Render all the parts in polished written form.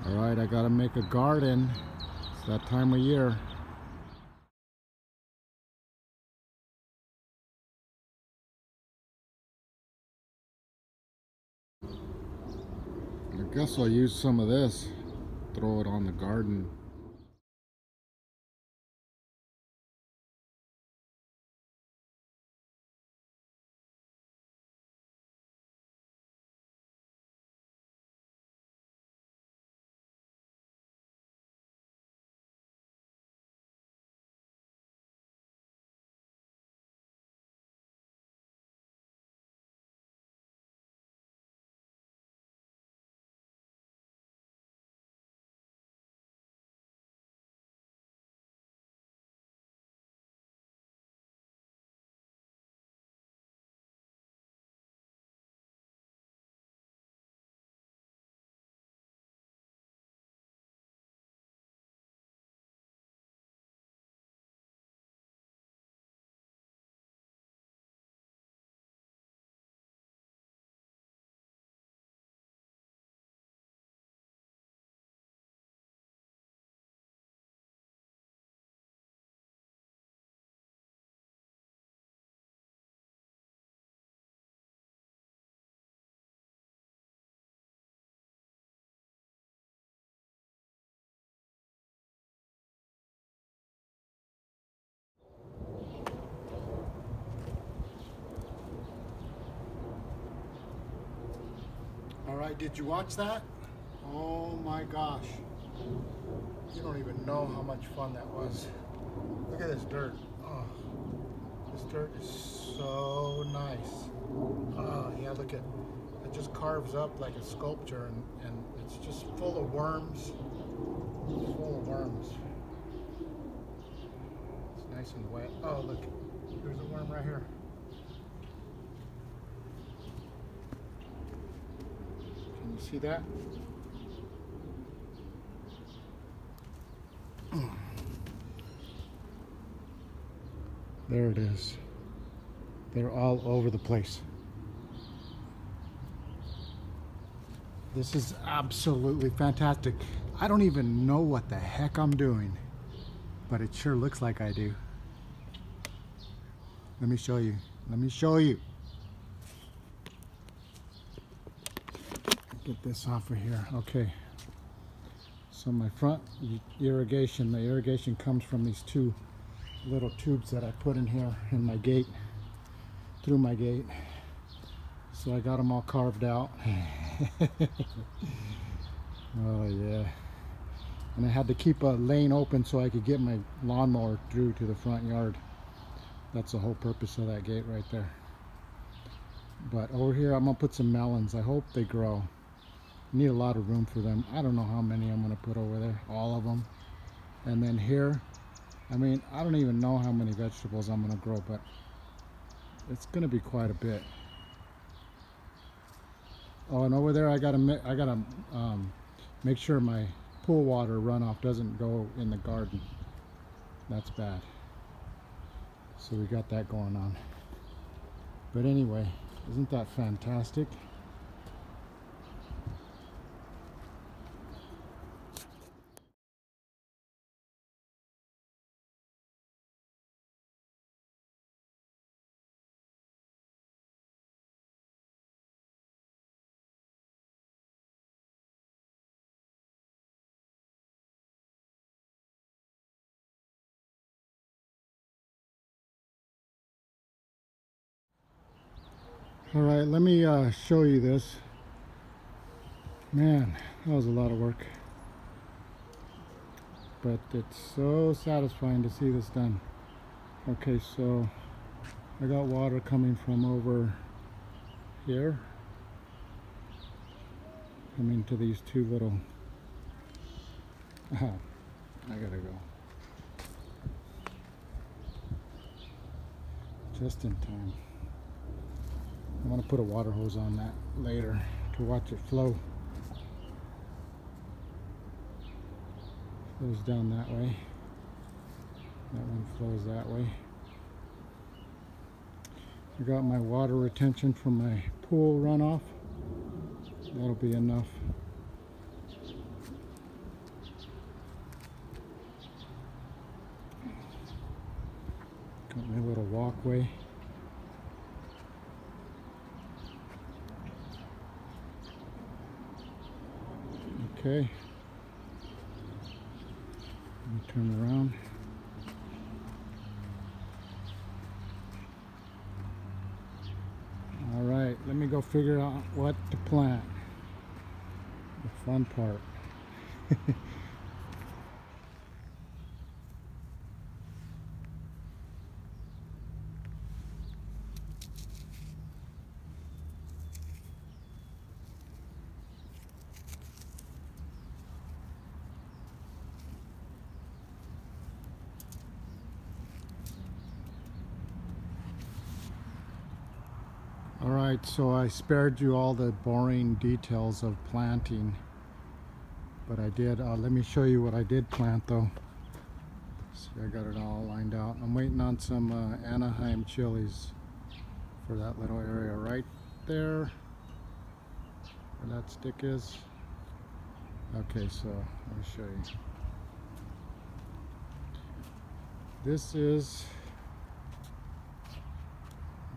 All right, I gotta make a garden. It's that time of year. I guess I'll use some of this, throw it on the garden. All right, did you watch that? Oh my gosh. You don't even know how much fun that was. Look at this dirt. Oh, this dirt is so nice. Oh yeah, look at it, just carves up like a sculpture, and it's just full of worms. Full of worms. It's nice and wet. Oh look, there's a worm right here. Can you see that? There it is. They're all over the place. This is absolutely fantastic. I don't even know what the heck I'm doing, but it sure looks like I do. Let me show you. Let me show you. Get this off of here. Okay. So my front irrigation, the irrigation comes from these two little tubes that I put in here in my gate, through my gate. So I got them all carved out. Oh yeah. And I had to keep a lane open so I could get my lawnmower through to the front yard. That's the whole purpose of that gate right there. But over here I'm gonna put some melons. I hope they grow. Need a lot of room for them. I don't know how many I'm gonna put over there. All of them. And then here, I mean, I don't even know how many vegetables I'm gonna grow, but it's gonna be quite a bit. Oh, and over there I gotta make sure my pool water runoff doesn't go in the garden. That's bad. So we got that going on. But anyway, isn't that fantastic? All right, let me show you this. Man, that was a lot of work. But it's so satisfying to see this done. Okay, so I got water coming from over here, coming to these two little, oh, I gotta go. Just in time. I want to put a water hose on that later to watch it flow. Flows down that way. That one flows that way. I got my water retention from my pool runoff. That'll be enough Got my little walkway. Okay. Let me turn around. All right, let me go figure out what to plant. The fun part. Alright, so I spared you all the boring details of planting, but I did, let me show you what I did plant though. See, I got it all lined out. I'm waiting on some Anaheim chilies for that little area right there, where that stick is. Okay, so let me show you. This is,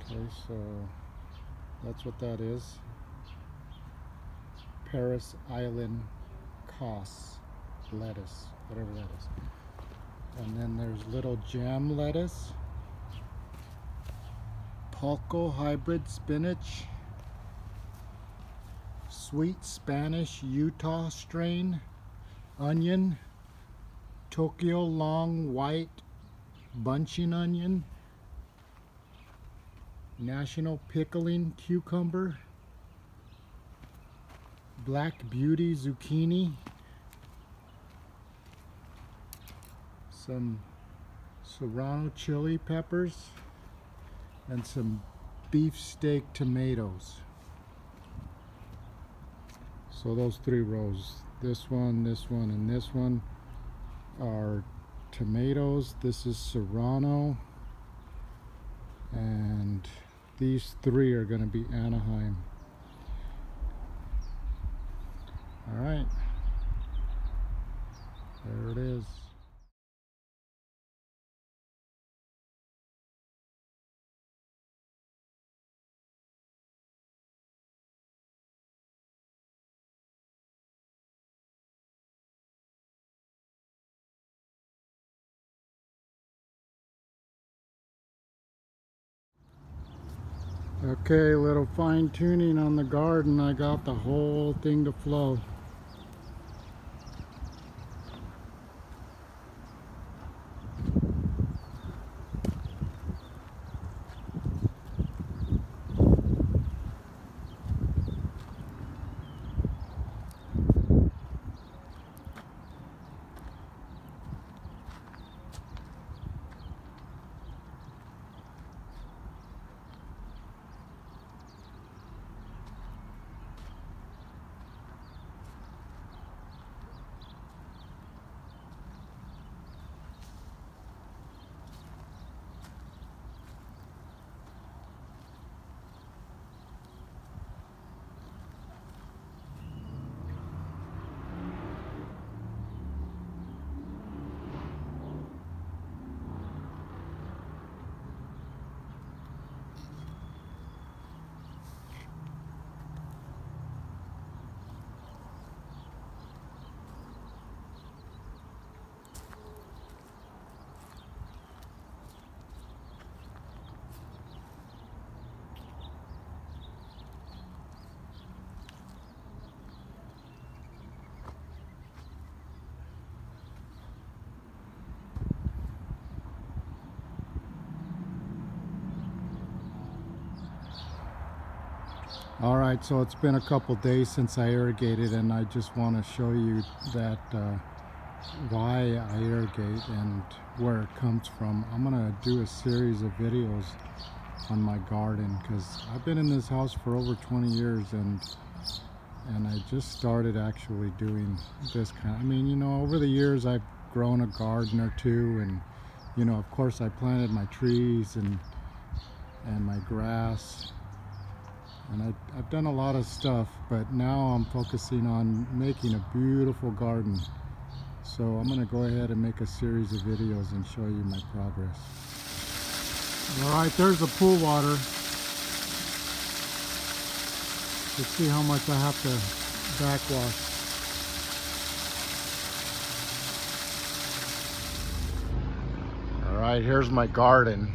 okay, so that's what that is. Paris Island Cos lettuce, whatever that is. And then there's little jam lettuce, Pulco hybrid spinach, sweet Spanish Utah strain onion, Tokyo long white bunching onion, National pickling cucumber, Black Beauty zucchini, some serrano chili peppers, and some beefsteak tomatoes. So those 3 rows, this one, and this one, are tomatoes. This is serrano, and these 3 are going to be Anaheim. All right, there it is. Okay, a little fine tuning on the garden. I got the whole thing to flow. All right, so it's been a couple days since I irrigated, and I just want to show you that why I irrigate and where it comes from. I'm gonna do a series of videos on my garden because I've been in this house for over 20 years, and I just started actually doing this kind. I mean, you know, over the years I've grown a garden or two, and you know, of course I planted my trees and my grass. And I've done a lot of stuff, but now I'm focusing on making a beautiful garden. So I'm going to go ahead and make a series of videos and show you my progress. All right, there's the pool water. Let's see how much I have to backwash. All right, here's my garden.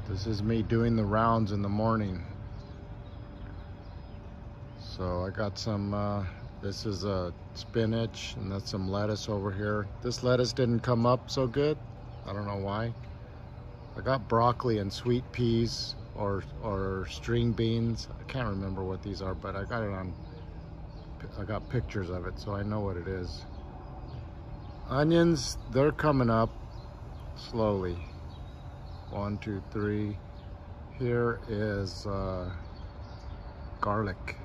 This is me doing the rounds in the morning. So I got some, this is a spinach, and that's some lettuce over here. This lettuce didn't come up so good. I don't know why. I got broccoli and sweet peas or string beans. I can't remember what these are, but I got pictures of it, so I know what it is. Onions, they're coming up slowly. 1, 2, 3. Here is garlic,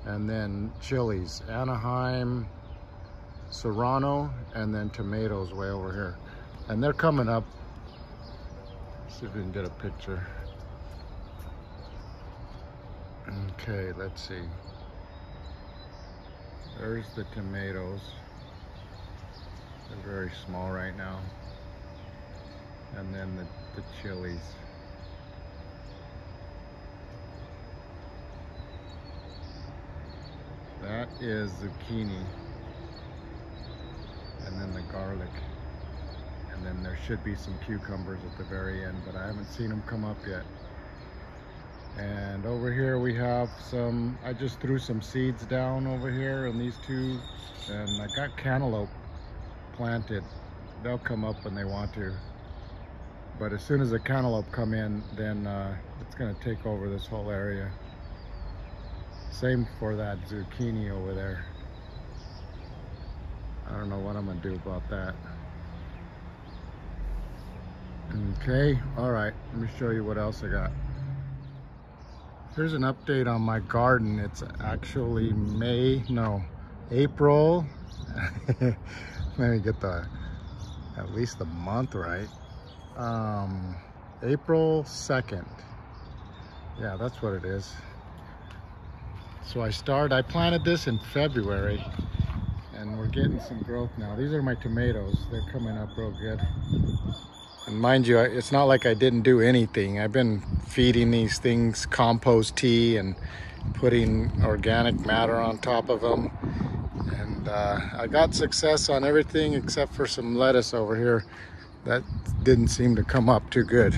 and then chilies, Anaheim, Serrano, and then tomatoes way over here. And they're coming up. Let's see if we can get a picture. Okay, let's see. There's the tomatoes. They're very small right now. And then the chilies. That is zucchini. And then the garlic. And then there should be some cucumbers at the very end, but I haven't seen them come up yet. And over here we have some, I just threw some seeds down over here in these two, and I got cantaloupe planted. They'll come up when they want to. But as soon as the cantaloupe come in, then it's gonna take over this whole area. Same for that zucchini over there. I don't know what I'm gonna do about that. Okay, all right, let me show you what else I got. Here's an update on my garden. It's actually April. Let me get at least the month right. April 2nd. Yeah, that's what it is. So I planted this in February, and we're getting some growth now. These are my tomatoes. They're coming up real good. And mind you, it's not like I didn't do anything. I've been feeding these things compost tea and putting organic matter on top of them. And I got success on everything except for some lettuce over here. That didn't seem to come up too good.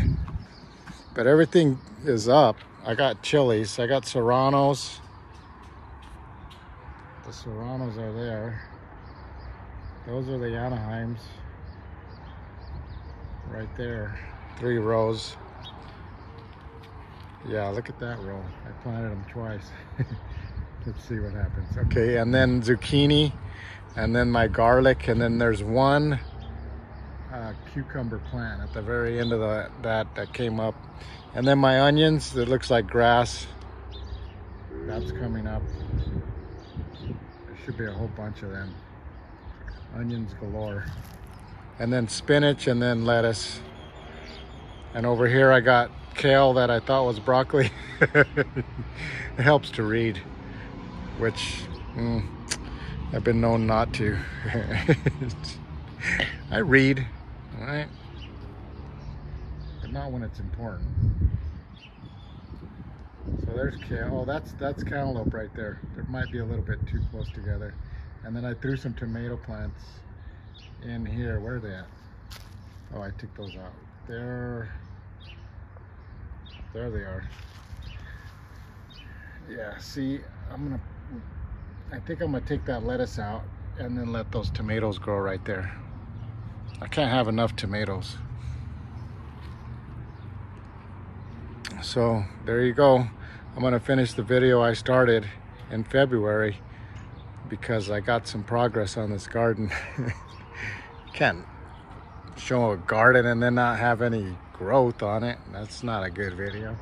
But everything is up. I got chilies, I got serranos. The serranos are there. Those are the Anaheims. Right there, 3 rows. Yeah, look at that row. I planted them twice. Let's see what happens. Okay, and then zucchini, and then my garlic, and then there's one cucumber plant at the very end of that came up. And then my onions, that looks like grass. That's coming up. There should be a whole bunch of them. Onions galore. And then spinach, and then lettuce. And over here I got kale that I thought was broccoli. It helps to read, which I've been known not to. I read, all right? But not when it's important. So there's kale. Oh, that's cantaloupe right there. There might be a little bit too close together. And then I threw some tomato plants in here. Where are they at? Oh, I took those out. There they are. Yeah, see, I think I'm gonna take that lettuce out and then let those tomatoes grow right there. I can't have enough tomatoes. So there you go. I'm gonna finish the video I started in February because I got some progress on this garden. Can't show a garden and then not have any growth on it. That's not a good video.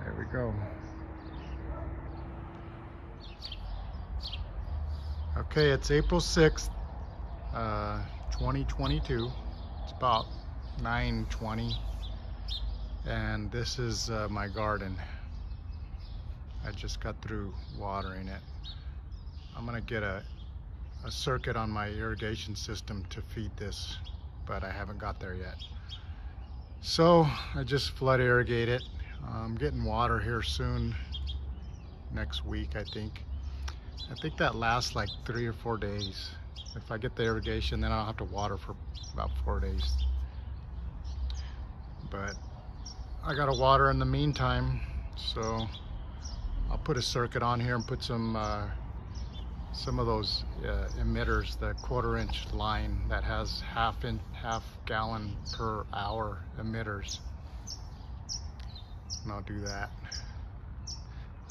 There we go. Okay, it's April 6th, 2022. It's about 9:20, and this is my garden. I just got through watering it. I'm gonna get a a circuit on my irrigation system to feed this, but I haven't got there yet. So I just flood irrigate it. I'm getting water here soon, next week I think. I think that lasts like 3 or 4 days. If I get the irrigation, then I'll have to water for about 4 days. But I gotta water in the meantime, so I'll put a circuit on here and put some of those emitters, the 1/4-inch line that has half gallon per hour emitters, and I'll do that.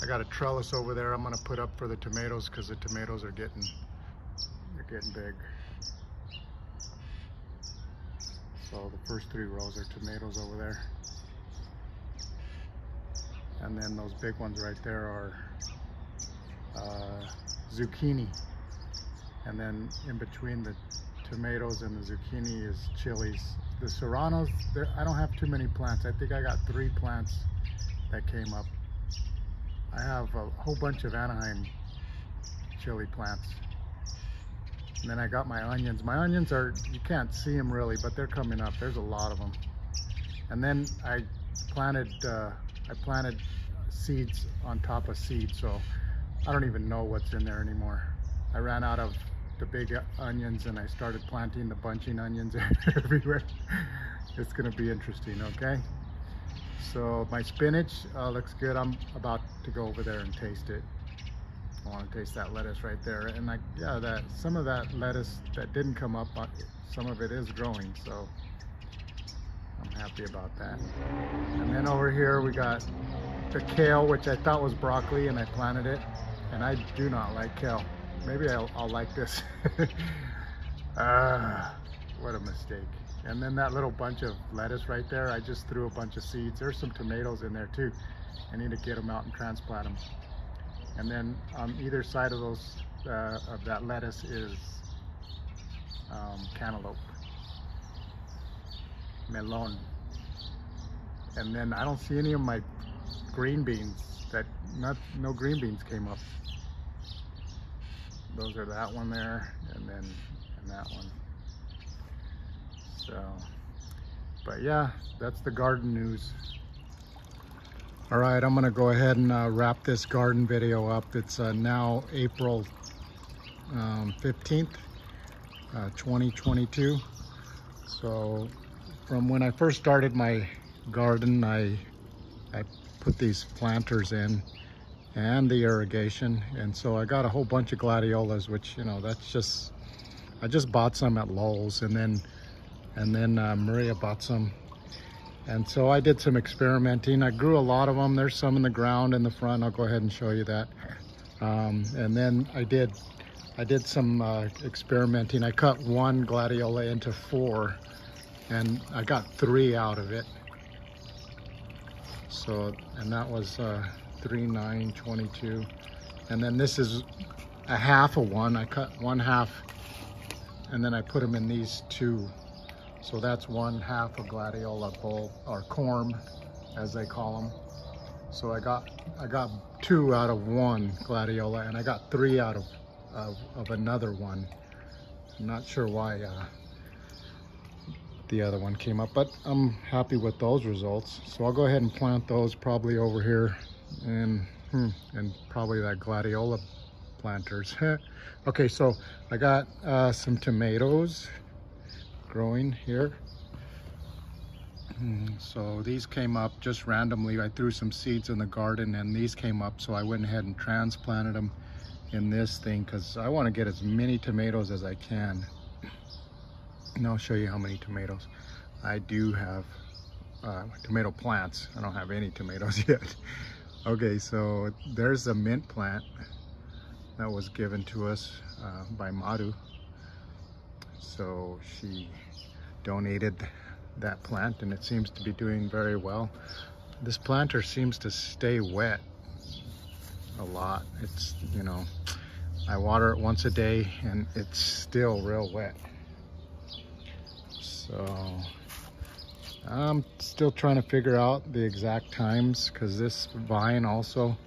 I got a trellis over there I'm gonna put up for the tomatoes because the tomatoes are getting big. So the first 3 rows are tomatoes over there. And then those big ones right there are zucchini. And then in between the tomatoes and the zucchini is chilies. The serranos, I don't have too many plants. I think I got 3 plants that came up. I have a whole bunch of Anaheim chili plants. And then I got my onions. My onions are, you can't see them really, but they're coming up. There's a lot of them. And then I planted seeds on top of seeds, so I don't even know what's in there anymore. I ran out of the big onions and I started planting the bunching onions everywhere. It's gonna be interesting, okay? So my spinach looks good. I'm about to go over there and taste it. I want to taste that lettuce right there. And like, yeah, some of that lettuce that didn't come up, some of it is growing, so I'm happy about that. And then over here we got the kale, which I thought was broccoli, and I planted it, and I do not like kale. Maybe I'll like this. What a mistake. And then that little bunch of lettuce right there, I just threw a bunch of seeds. There's some tomatoes in there too. I need to get them out and transplant them. And then on either side of those of that lettuce is cantaloupe, melon. And then I don't see any of my green beans. No green beans came up. Those are that one there, and that one. So, but yeah, that's the garden news. All right, I'm gonna go ahead and wrap this garden video up. It's now April 15th, 2022. So from when I first started my garden, I put these planters in and the irrigation. And so I got a whole bunch of gladiolas, which, you know, I just bought some at Lowe's, and then Maria bought some. And so I did some experimenting. I grew a lot of them. There's some in the ground in the front. I'll go ahead and show you that. And then I did some experimenting. I cut one gladiola into 4, and I got 3 out of it. So, and that was 3, 9, 22. And then this is a half of one. I cut 1/2, and then I put them in these 2. So that's 1/2 a gladiola bulb, or corm, as they call them. So I got 2 out of 1 gladiola, and I got 3 out of another one. I'm not sure why the other one came up, but I'm happy with those results. So I'll go ahead and plant those probably over here, and probably that gladiola planters. Okay, so I got some tomatoes growing here. So these came up just randomly. I threw some seeds in the garden and these came up, so I went ahead and transplanted them in this thing because I want to get as many tomatoes as I can. And I'll show you how many tomatoes I do have. Tomato plants. I don't have any tomatoes yet. Okay, so there's a mint plant that was given to us by Maru. So she donated that plant, and it seems to be doing very well. This planter seems to stay wet a lot. It's, you know, I water it once a day and it's still real wet. So I'm still trying to figure out the exact times, because this vine also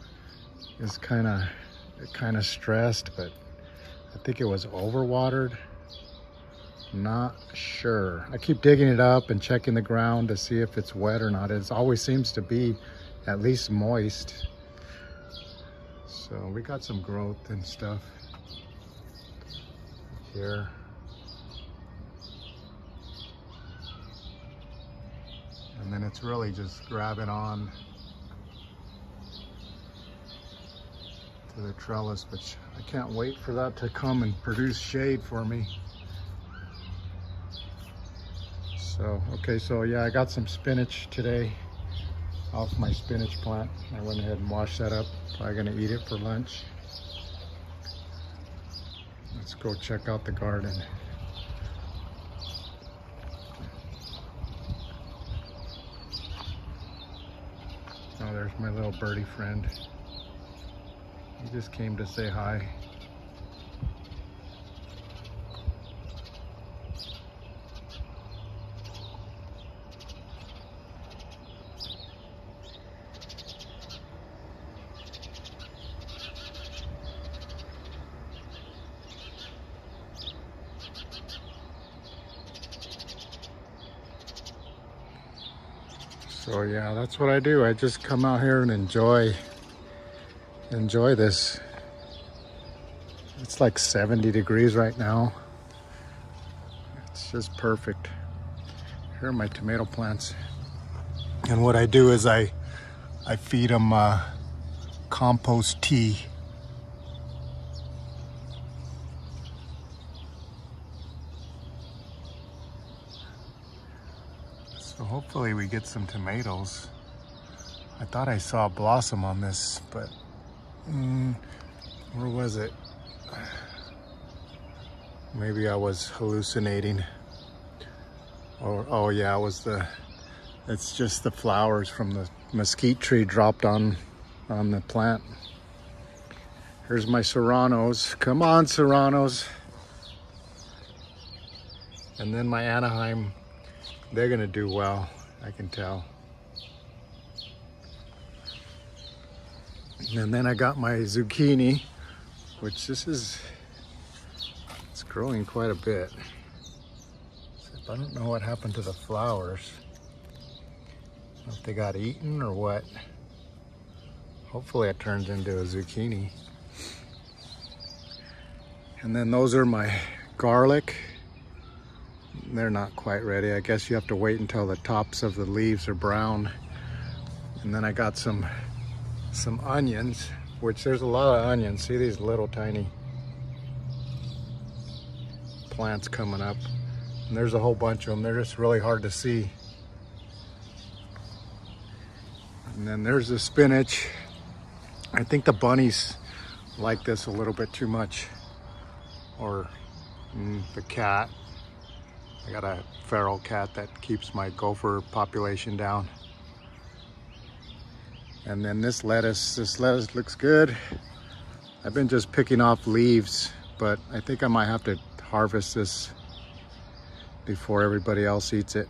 is kind of stressed, but I think it was overwatered. Not sure. I keep digging it up and checking the ground to see if it's wet or not. It always seems to be at least moist. So we got some growth and stuff here. And then it's really just grabbing on to the trellis, which I can't wait for that to come and produce shade for me. So, okay, so yeah, I got some spinach today off my spinach plant. I went ahead and washed that up. Probably gonna eat it for lunch. Let's go check out the garden. Oh, there's my little birdie friend. He just came to say hi. So yeah, that's what I do. I just come out here and enjoy this. It's like 70 degrees right now. It's just perfect. Here are my tomato plants. And what I do is I feed them compost tea. So hopefully we get some tomatoes. I thought I saw a blossom on this, but where was it? Maybe I was hallucinating. Or, oh yeah, it's just the flowers from the mesquite tree dropped on the plant. Here's my serranos. Come on, serranos. And then my Anaheim, they're gonna do well, I can tell. And then I got my zucchini, which it's growing quite a bit. I don't know what happened to the flowers. I don't know if they got eaten or what. Hopefully it turns into a zucchini. And then those are my garlic. They're not quite ready. I guess you have to wait until the tops of the leaves are brown. And then I got some onions, which there's a lot of onions. See these little tiny plants coming up. And there's a whole bunch of them. They're just really hard to see. And then there's the spinach. I think the bunnies like this a little bit too much. Or the cat. I got a feral cat that keeps my gopher population down. And then this lettuce looks good. I've been just picking off leaves, but I think I might have to harvest this before everybody else eats it.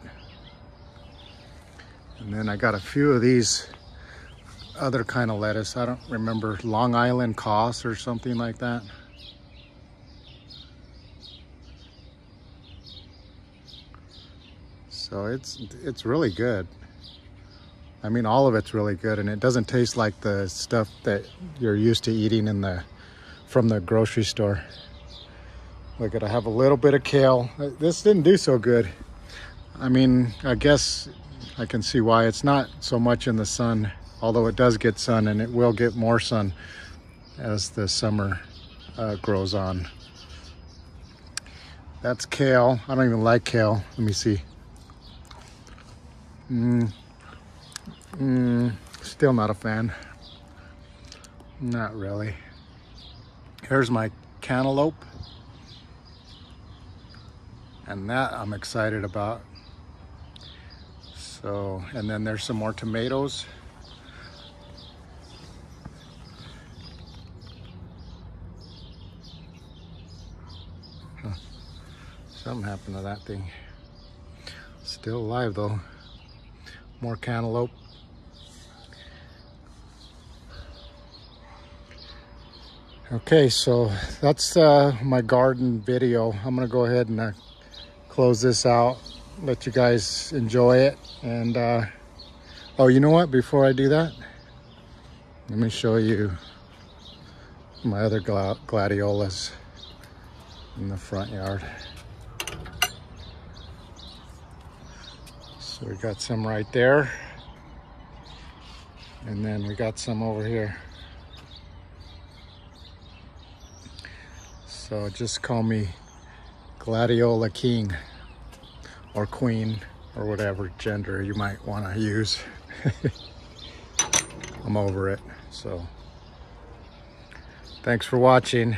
And then I got a few of these other kind of lettuce. I don't remember, Long Island Cos or something like that. So it's really good. I mean, all of it's really good, and it doesn't taste like the stuff that you're used to eating from the grocery store. Look at, I have a little bit of kale. This didn't do so good. I mean, I guess I can see why. It's not so much in the sun, although it does get sun, and it will get more sun as the summer grows on. That's kale. I don't even like kale. Let me see. Still not a fan. Not really. Here's my cantaloupe. And that I'm excited about. So, and then there's some more tomatoes. Something happened to that thing. Still alive though. More cantaloupe. Okay, so that's my garden video. I'm gonna go ahead and close this out, let you guys enjoy it. And oh, you know what, before I do that, let me show you my other gladiolas in the front yard. So we got some right there, and then we got some over here. So just call me Gladiola King or Queen or whatever gender you might want to use. I'm over it. So thanks for watching.